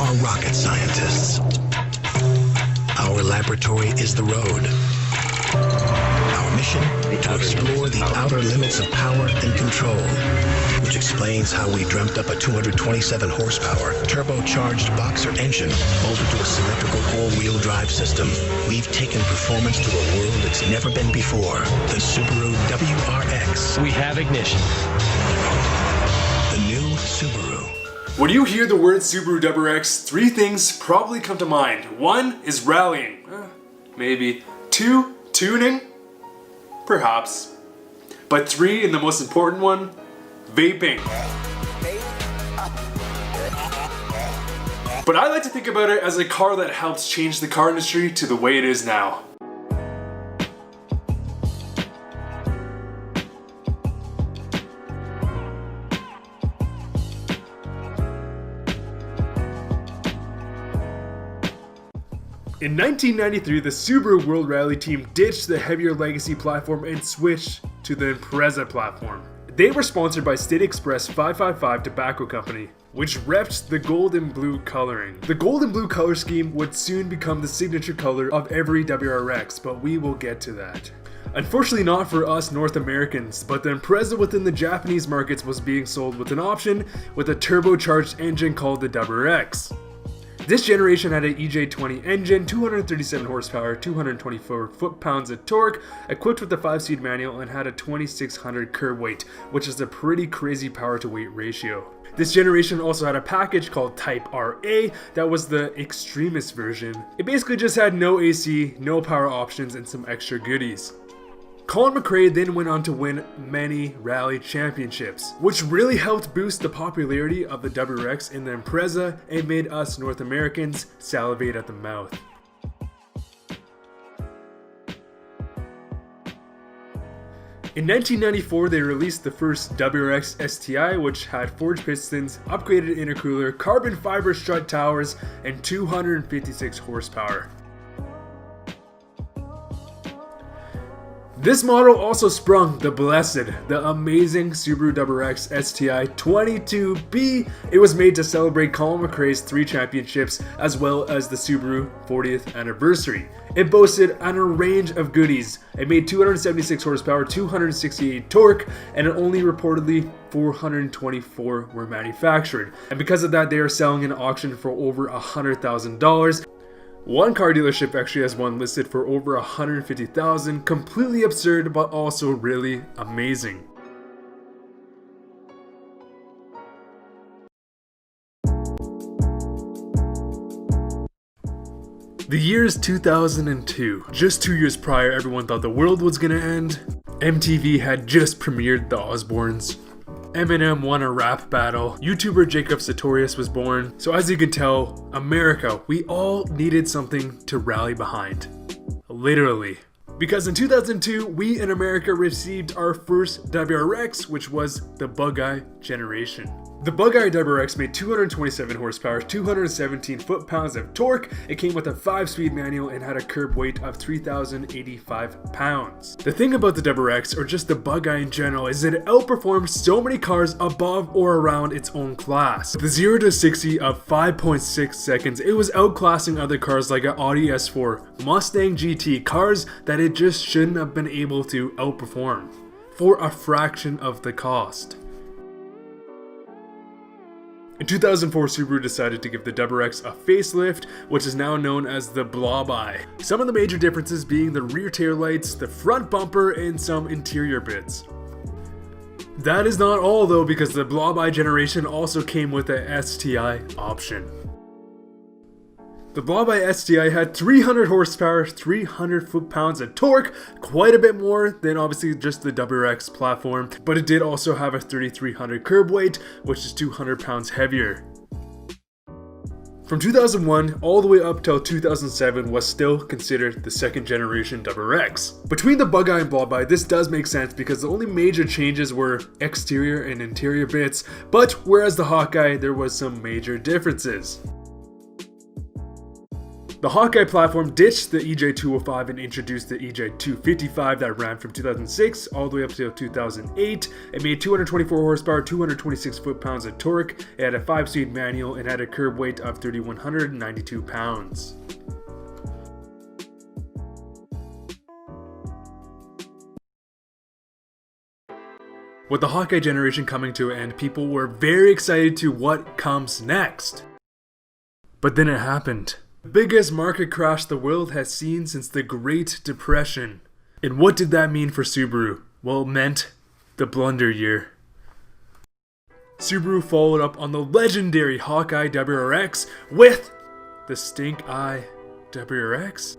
are rocket scientists. Our laboratory is the road. Our mission, to explore the outer limits of power and control, which explains how we dreamt up a 227 horsepower turbocharged boxer engine bolted to a symmetrical all-wheel drive system. We've taken performance to a world it's never been before. The Subaru WRX. We have ignition. The new Subaru. When you hear the word Subaru WRX, three things probably come to mind. One is rallying. Maybe. Two, tuning. Perhaps. But three, and the most important one, vaping. But I like to think about it as a car that helps change the car industry to the way it is now. In 1993, the Subaru World Rally team ditched the heavier legacy platform and switched to the Impreza platform. They were sponsored by State Express 555 Tobacco Company, which repped the gold and blue coloring. The gold and blue color scheme would soon become the signature color of every WRX, but we will get to that. Unfortunately not for us North Americans, but the Impreza within the Japanese markets was being sold with an option with a turbocharged engine called the WRX. This generation had an EJ20 engine, 237 horsepower, 224 foot-pounds of torque, equipped with a 5-speed manual, and had a 2600 curb weight, which is a pretty crazy power-to-weight ratio. This generation also had a package called Type RA that was the extremist version. It basically just had no AC, no power options, and some extra goodies. Colin McRAE then went on to win many rally championships, which really helped boost the popularity of the WRX in the Impreza and made us North Americans salivate at the mouth. In 1994, they released the first WRX STI, which had forged pistons, upgraded intercooler, carbon fiber strut towers, and 256 horsepower. This model also sprung the blessed, the amazing Subaru WRX STI 22B. It was made to celebrate Colin McRAE's 3 championships as well as the Subaru 40th anniversary. It boasted an range of goodies. It made 276 horsepower, 268 torque, and only reportedly 424 were manufactured. And because of that, they are selling an auction for over $100,000. One car dealership actually has one listed for over $150,000, completely absurd but also really amazing. The year is 2002. Just 2 years prior, everyone thought the world was gonna end. MTV had just premiered The Osbournes. Eminem won a rap battle. YouTuber Jacob Sartorius was born. So as you can tell, America, we all needed something to rally behind. Literally. Because in 2002, we in America received our first WRX, which was the Bugeye generation. The Bugeye WRX made 227 horsepower, 217 foot-pounds of torque. It came with a 5-speed manual and had a curb weight of 3,085 pounds. The thing about the WRX, or just the Bugeye in general, is that it outperformed so many cars above or around its own class. With the 0 to 60 of 5.6 seconds, it was outclassing other cars like an Audi S4, Mustang GT, cars that it just shouldn't have been able to outperform for a fraction of the cost. In 2004, Subaru decided to give the WRX a facelift, which is now known as the Blobeye. Some of the major differences being the rear taillights, the front bumper, and some interior bits. That is not all though, because the Blobeye generation also came with a STI option. The Blobeye STI had 300 horsepower, 300 foot-pounds of torque, quite a bit more than obviously just the WRX platform, but it did also have a 3,300 curb weight, which is 200 pounds heavier. From 2001 all the way up till 2007 was still considered the second generation WRX. Between the Bugeye and Blobeye, this does make sense because the only major changes were exterior and interior bits, but whereas the Hawkeye, there was some major differences. The Hawkeye platform ditched the EJ205 and introduced the EJ255 that ran from 2006 all the way up to 2008. It made 224 horsepower, 226 foot-pounds of torque. It had a 5-speed manual and had a curb weight of 3,192 pounds. With the Hawkeye generation coming to an end, people were very excited to what comes next. But then it happened. The biggest market crash the world has seen since the Great Depression. And what did that mean for Subaru? Well, it meant the blunder year. Subaru followed up on the legendary Hawkeye WRX with the Stinkeye WRX.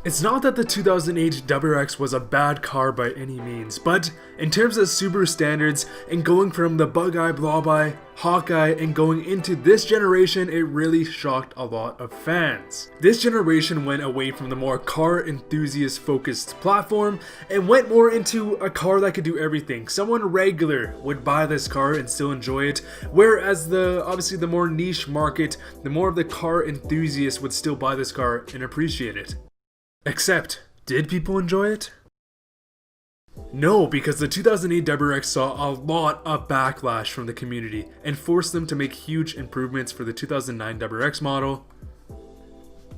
It's not that the 2008 WRX was a bad car by any means, but in terms of Subaru standards and going from the Bugeye, Blobeye, Hawkeye and going into this generation, it really shocked a lot of fans. This generation went away from the more car enthusiast focused platform and went more into a car that could do everything. Someone regular would buy this car and still enjoy it, whereas obviously the more niche market, the more of the car enthusiasts would still buy this car and appreciate it. Except, did people enjoy it? No, because the 2008 WRX saw a lot of backlash from the community and forced them to make huge improvements for the 2009 WRX model.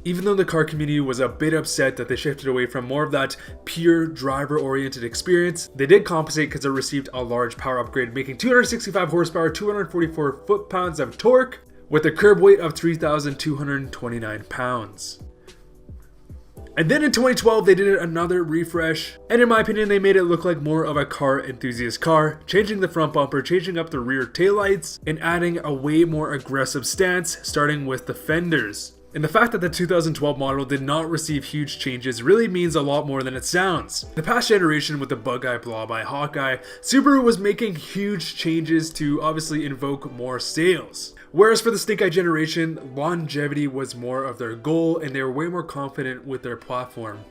Even though the car community was a bit upset that they shifted away from more of that pure driver-oriented experience, they did compensate because it received a large power upgrade, making 265 horsepower, 244 foot-pounds of torque, with a curb weight of 3,229 pounds. And then in 2012, they did another refresh, and in my opinion, they made it look like more of a car enthusiast car, changing the front bumper, changing up the rear taillights, and adding a way more aggressive stance, starting with the fenders. And the fact that the 2012 model did not receive huge changes really means a lot more than it sounds. The past generation with the Bugeye, Blobeye, Hawkeye, Subaru was making huge changes to obviously invoke more sales. Whereas for the Stinkeye generation, longevity was more of their goal and they were way more confident with their platform.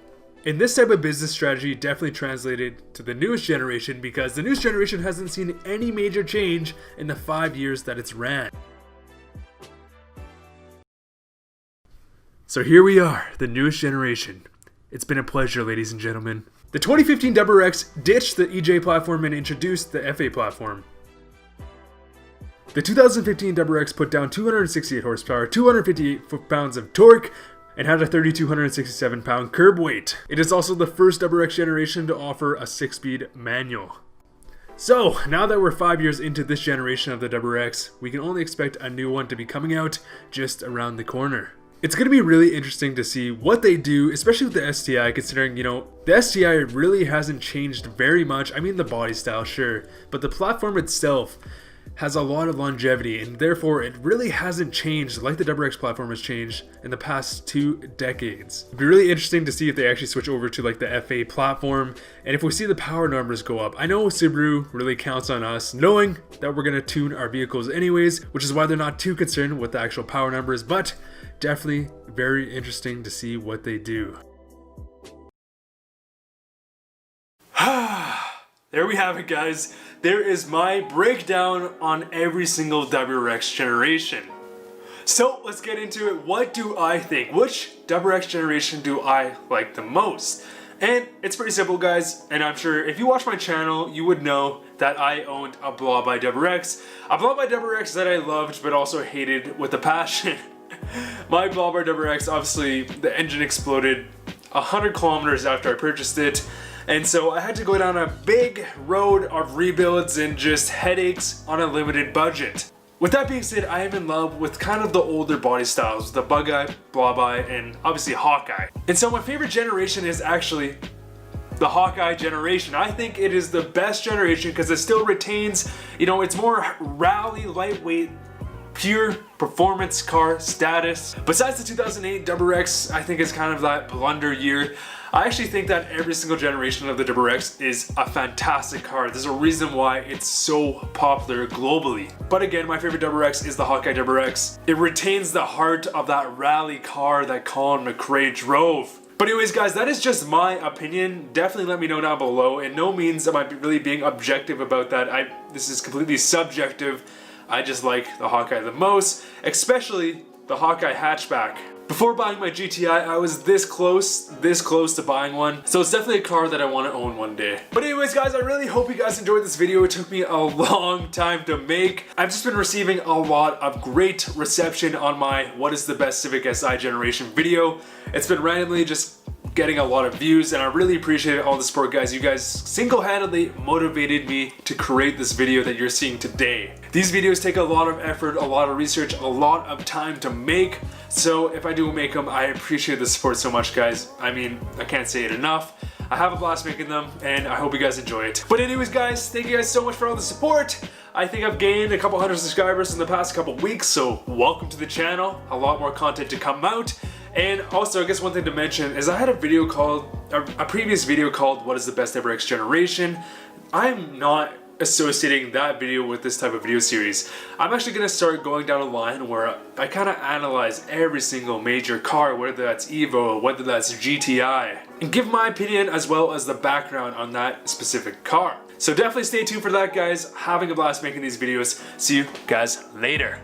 And this type of business strategy definitely translated to the newest generation because the newest generation hasn't seen any major change in the 5 years that it's ran. So here we are, the newest generation. It's been a pleasure, ladies and gentlemen. The 2015 WRX ditched the EJ platform and introduced the FA platform. The 2015 WRX put down 268 horsepower, 258 foot-pounds of torque, and had a 3,267 pound curb weight. It is also the first WRX generation to offer a 6-speed manual. So, now that we're 5 years into this generation of the WRX, we can only expect a new one to be coming out just around the corner. It's going to be really interesting to see what they do, especially with the STI, considering, the STI really hasn't changed very much. I mean, the body style, sure, but the platform itself has a lot of longevity, and therefore it really hasn't changed like the WRX platform has changed in the past 2 decades. It'd be really interesting to see if they actually switch over to like the FA platform, and if we see the power numbers go up. I know Subaru really counts on us knowing that we're going to tune our vehicles anyways, which is why they're not too concerned with the actual power numbers, but definitely very interesting to see what they do. There we have it, guys. There is my breakdown on every single WRX generation. So let's get into it. What do I think? Which WRX generation do I like the most? And it's pretty simple, guys, and I'm sure if you watch my channel, you would know that I owned a Blobeye WRX. A Blobeye WRX that I loved but also hated with a passion. My Blobeye WRX, obviously, the engine exploded 100 kilometers after I purchased it. And so I had to go down a big road of rebuilds and just headaches on a limited budget. With that being said, I am in love with kind of the older body styles, the Bugeye, Blobeye, and obviously Hawkeye. And so my favorite generation is actually the Hawkeye generation. I think it is the best generation because it still retains, it's more rally, lightweight, pure performance car status. Besides the 2008 WRX, I think it's kind of that blunder year. I actually think that every single generation of the WRX is a fantastic car. There's a reason why it's so popular globally. But again, my favorite WRX is the Hawkeye WRX. It retains the heart of that rally car that Colin McRAE drove. But anyways, guys, that is just my opinion. Definitely let me know down below. In no means am I really being objective about that. This is completely subjective. I just like the Hawkeye the most, especially the Hawkeye hatchback. Before buying my GTI, I was this close to buying one. So it's definitely a car that I want to own one day. But anyways guys, I really hope you guys enjoyed this video. It took me a long time to make. I've just been receiving a lot of great reception on my what is the best Civic Si generation video. It's been randomly just getting a lot of views, and I really appreciate all the support, guys. You guys single-handedly motivated me to create this video that you're seeing today. These videos take a lot of effort, a lot of research, a lot of time to make. So if I do make them, I appreciate the support so much, guys. I mean, I can't say it enough. I have a blast making them, and I hope you guys enjoy it. But anyways, guys, thank you guys so much for all the support. I think I've gained a couple hundred subscribers in the past couple weeks, so welcome to the channel. A lot more content to come out. And also, I guess one thing to mention is I had a video called, a previous video called What is the Best WRX Generation? I'm not associating that video with this type of video series. I'm actually going to start going down a line where I kind of analyze every single major car, whether that's Evo, whether that's GTI, and give my opinion as well as the background on that specific car. So definitely stay tuned for that, guys. Having a blast making these videos. See you guys later.